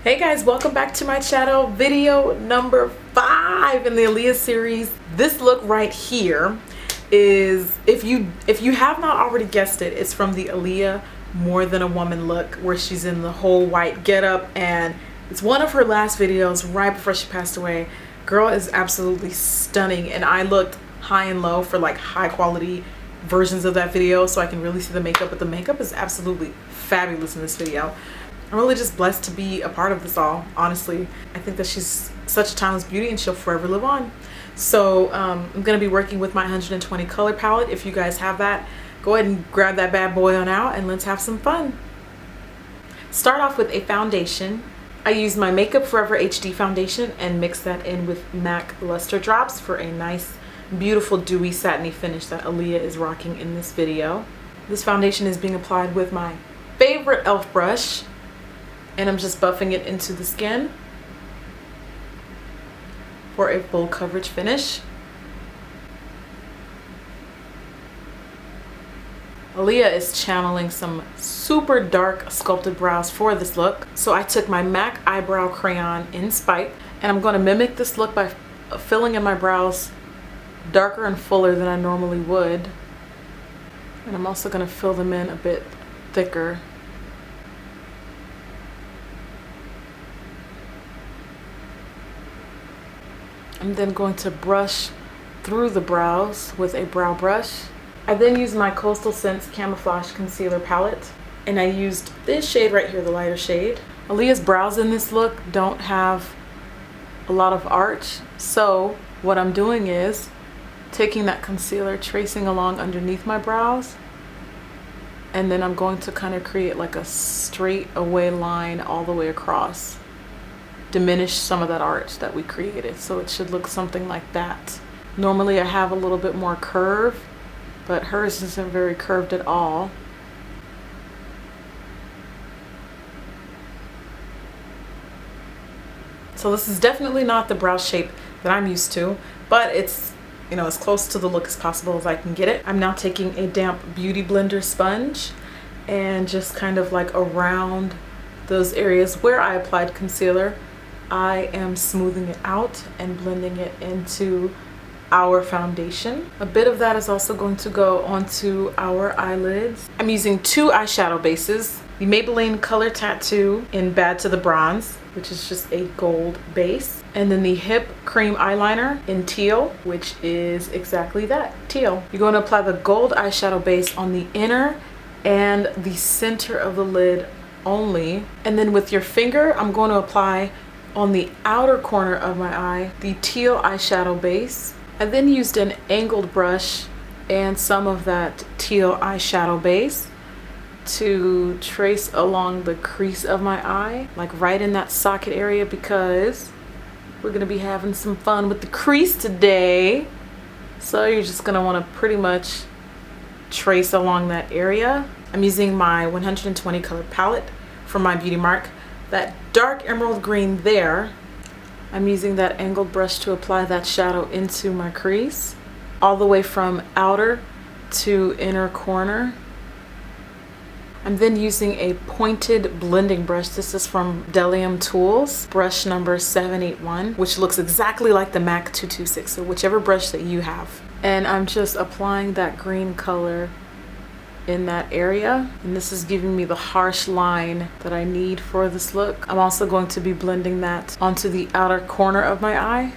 Hey guys, welcome back to my channel. Video number 5 in the Aaliyah series. This look right here is, if you have not already guessed it, it's from the Aaliyah More Than a Woman look, where she's in the whole white getup, and it's one of her last videos right before she passed away. Girl is absolutely stunning, and I looked high and low for like high quality versions of that video so I can really see the makeup, but the makeup is absolutely fabulous in this video. I'm really just blessed to be a part of this all, honestly. I think that she's such a timeless beauty and she'll forever live on. So I'm going to be working with my 120 color palette. If you guys have that, go ahead and grab that bad boy on out and let's have some fun. Start off with a foundation. I use my Makeup Forever HD foundation and mix that in with MAC Luster Drops for a nice, beautiful, dewy, satiny finish that Aaliyah is rocking in this video. This foundation is being applied with my favorite e.l.f. brush, and I'm just buffing it into the skin for a full coverage finish. Aaliyah is channeling some super dark sculpted brows for this look, so I took my MAC eyebrow crayon in Spike, and I'm going to mimic this look by filling in my brows darker and fuller than I normally would, and I'm also going to fill them in a bit thicker. I'm then going to brush through the brows with a brow brush. I then used my Coastal Scents Camouflage Concealer Palette, and I used this shade right here, the lighter shade. Aaliyah's brows in this look don't have a lot of arch, so what I'm doing is taking that concealer, tracing along underneath my brows, and then I'm going to kind of create like a straight away line all the way across. Diminish some of that arch that we created, so it should look something like that. Normally I have a little bit more curve, but hers isn't very curved at all. So this is definitely not the brow shape that I'm used to, but it's, you know, as close to the look as possible as I can get it. I'm now taking a damp beauty blender sponge and just kind of like around those areas where I applied concealer, I am smoothing it out and blending it into our foundation. A bit of that is also going to go onto our eyelids. I'm using 2 eyeshadow bases. The Maybelline Color Tattoo in Bad to the Bronze, which is just a gold base. And then the Hip Cream Eyeliner in Teal, which is exactly that, teal. You're going to apply the gold eyeshadow base on the inner and the center of the lid only. And then with your finger, I'm going to apply on the outer corner of my eye the teal eyeshadow base. I then used an angled brush and some of that teal eyeshadow base to trace along the crease of my eye, like right in that socket area, because we're gonna be having some fun with the crease today. So you're just gonna want to pretty much trace along that area. I'm using my 120 color palette from my Beauty Mark. That dark emerald green there, I'm using that angled brush to apply that shadow into my crease, all the way from outer to inner corner. I'm then using a pointed blending brush. This is from Delium Tools, brush number 781, which looks exactly like the MAC 226, so whichever brush that you have. And I'm just applying that green color in that area, and this is giving me the harsh line that I need for this look. I'm also going to be blending that onto the outer corner of my eye,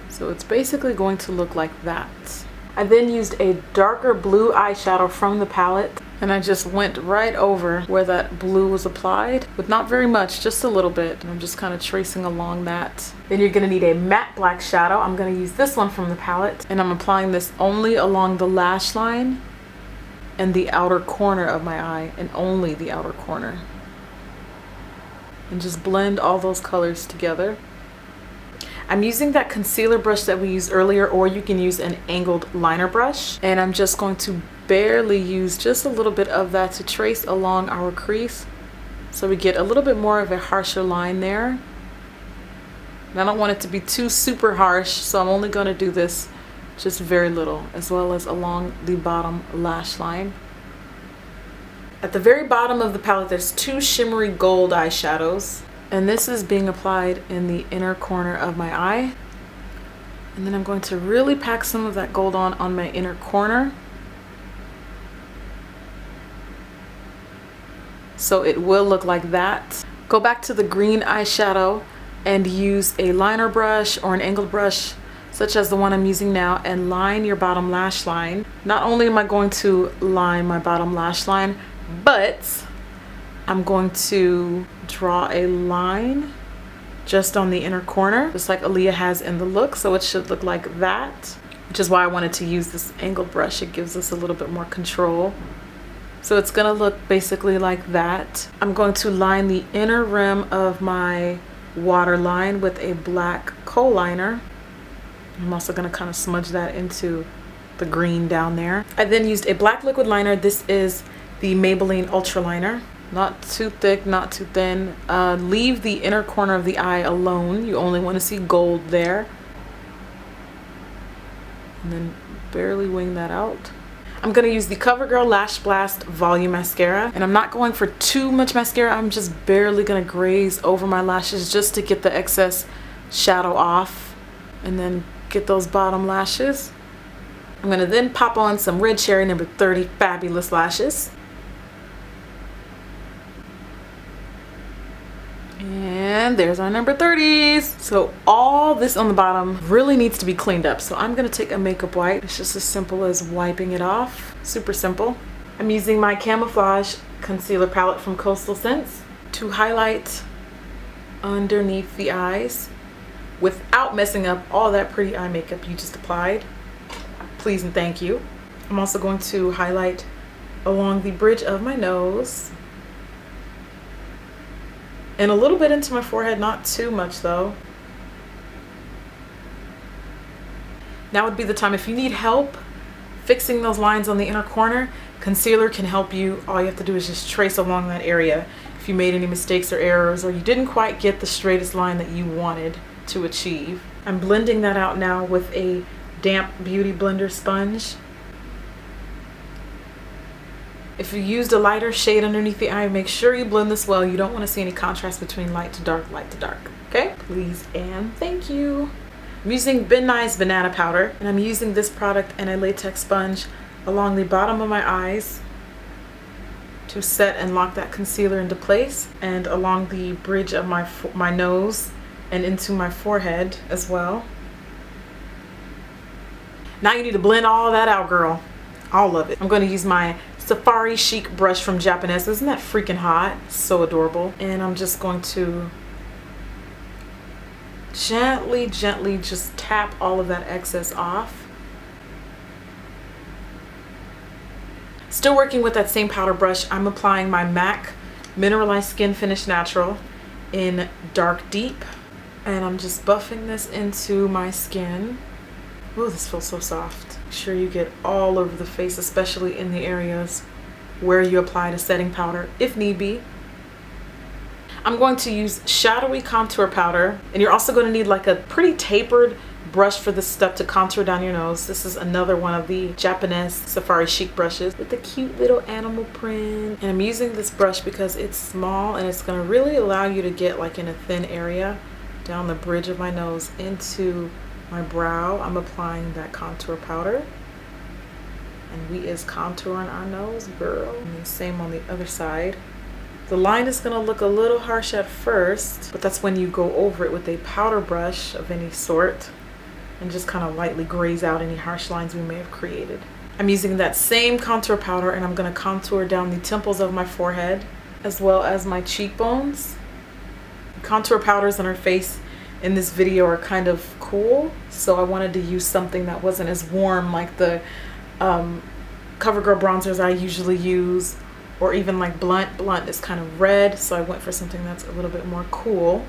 so it's basically going to look like that. I then used a darker blue eyeshadow from the palette, and I just went right over where that blue was applied, with not very much, just a little bit. And I'm just kind of tracing along that. Then you're gonna need a matte black shadow. I'm gonna use this one from the palette, and I'm applying this only along the lash line and the outer corner of my eye, and only the outer corner. And just blend all those colors together. I'm using that concealer brush that we used earlier, or you can use an angled liner brush, and I'm just going to barely use just a little bit of that to trace along our crease, so we get a little bit more of a harsher line there. And I don't want it to be too super harsh, so I'm only going to do this just very little, as well as along the bottom lash line. At the very bottom of the palette, there's two shimmery gold eyeshadows. And this is being applied in the inner corner of my eye. And then I'm going to really pack some of that gold on my inner corner. So it will look like that. Go back to the green eyeshadow and use a liner brush or an angled brush such as the one I'm using now and line your bottom lash line. Not only am I going to line my bottom lash line, but I'm going to draw a line just on the inner corner, just like Aaliyah has in the look. So it should look like that, which is why I wanted to use this angled brush. It gives us a little bit more control. So it's gonna look basically like that. I'm going to line the inner rim of my waterline with a black kohl liner. I'm also gonna kind of smudge that into the green down there. I then used a black liquid liner. This is the Maybelline Ultra Liner. Not too thick, not too thin. Leave the inner corner of the eye alone. You only want to see gold there. And then barely wing that out. I'm going to use the CoverGirl Lash Blast Volume Mascara. And I'm not going for too much mascara. I'm just barely going to graze over my lashes just to get the excess shadow off. And then get those bottom lashes. I'm going to then pop on some Red Cherry number 30 Fabulous Lashes. And there's our number 30s. So all this on the bottom really needs to be cleaned up. So I'm gonna take a makeup wipe. It's just as simple as wiping it off. Super simple. I'm using my Camouflage concealer palette from Coastal Scents to highlight underneath the eyes without messing up all that pretty eye makeup you just applied. Please and thank you. I'm also going to highlight along the bridge of my nose and a little bit into my forehead, not too much though. Now would be the time. If you need help fixing those lines on the inner corner, concealer can help you. All you have to do is just trace along that area. If you made any mistakes or errors, or you didn't quite get the straightest line that you wanted to achieve. I'm blending that out now with a damp beauty blender sponge. If you used a lighter shade underneath the eye, make sure you blend this well. You don't want to see any contrast between light to dark, okay? Please and thank you. I'm using Ben Nye's Banana Powder, and I'm using this product and a latex sponge along the bottom of my eyes to set and lock that concealer into place, and along the bridge of my nose and into my forehead as well. Now you need to blend all that out, girl. All of it. I'm going to use my Safari Chic brush from Japanese. Isn't that freaking hot? So adorable. And I'm just going to gently just tap all of that excess off. Still working with that same powder brush, I'm applying my MAC Mineralized Skin Finish Natural in Dark Deep. And I'm just buffing this into my skin. Oh, this feels so soft. Make sure you get all over the face, especially in the areas where you applied a setting powder, if need be. I'm going to use shadowy contour powder, and you're also going to need like a pretty tapered brush for this step to contour down your nose. This is another one of the Japanese Safari Chic brushes with the cute little animal print. And I'm using this brush because it's small and it's going to really allow you to get like in a thin area down the bridge of my nose into my brow. I'm applying that contour powder, and we is contouring our nose, girl. And the same on the other side. The line is gonna look a little harsh at first, but that's when you go over it with a powder brush of any sort and just kind of lightly graze out any harsh lines we may have created. I'm using that same contour powder, and I'm gonna contour down the temples of my forehead as well as my cheekbones. Contour powders on our face in this video are kind of cool, so I wanted to use something that wasn't as warm like the CoverGirl bronzers I usually use, or even like Blunt. Blunt is kind of red, so I went for something that's a little bit more cool.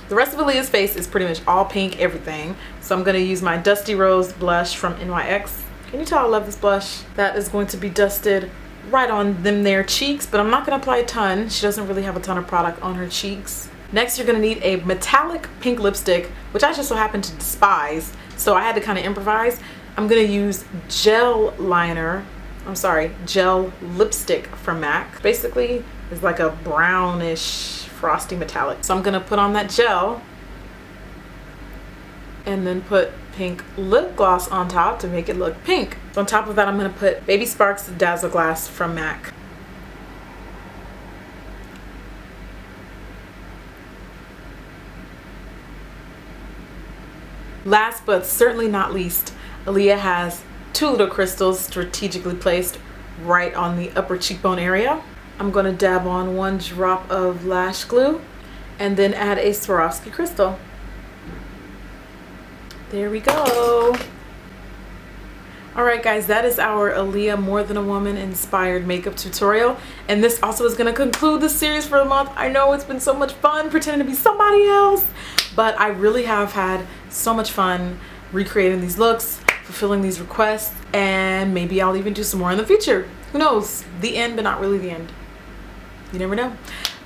The rest of Aaliyah's face is pretty much all pink everything, so I'm going to use my Dusty Rose blush from NYX. Can you tell I love this blush? That is going to be dusted right on them there cheeks, but I'm not going to apply a ton. She doesn't really have a ton of product on her cheeks. Next, you're going to need a metallic pink lipstick, which I just so happen to despise, so I had to kind of improvise. I'm going to use gel liner gel lipstick from MAC. Basically, it's like a brownish frosty metallic. So I'm gonna put on that gel and then put pink lip gloss on top to make it look pink. So on top of that, I'm gonna put Baby Sparks Dazzle Glass from MAC. Last but certainly not least, Aaliyah has 2 little crystals strategically placed right on the upper cheekbone area. I'm gonna dab on 1 drop of lash glue and then add a Swarovski crystal. There we go. All right, guys, that is our Aaliyah More Than a Woman inspired makeup tutorial. And this also is gonna conclude the series for the month. I know it's been so much fun pretending to be somebody else, but I really have had so much fun recreating these looks, fulfilling these requests, and maybe I'll even do some more in the future. Who knows? The end, but not really the end. You never know.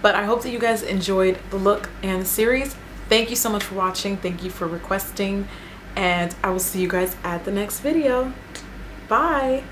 But I hope that you guys enjoyed the look and the series. Thank you so much for watching. Thank you for requesting. And I will see you guys at the next video. Bye.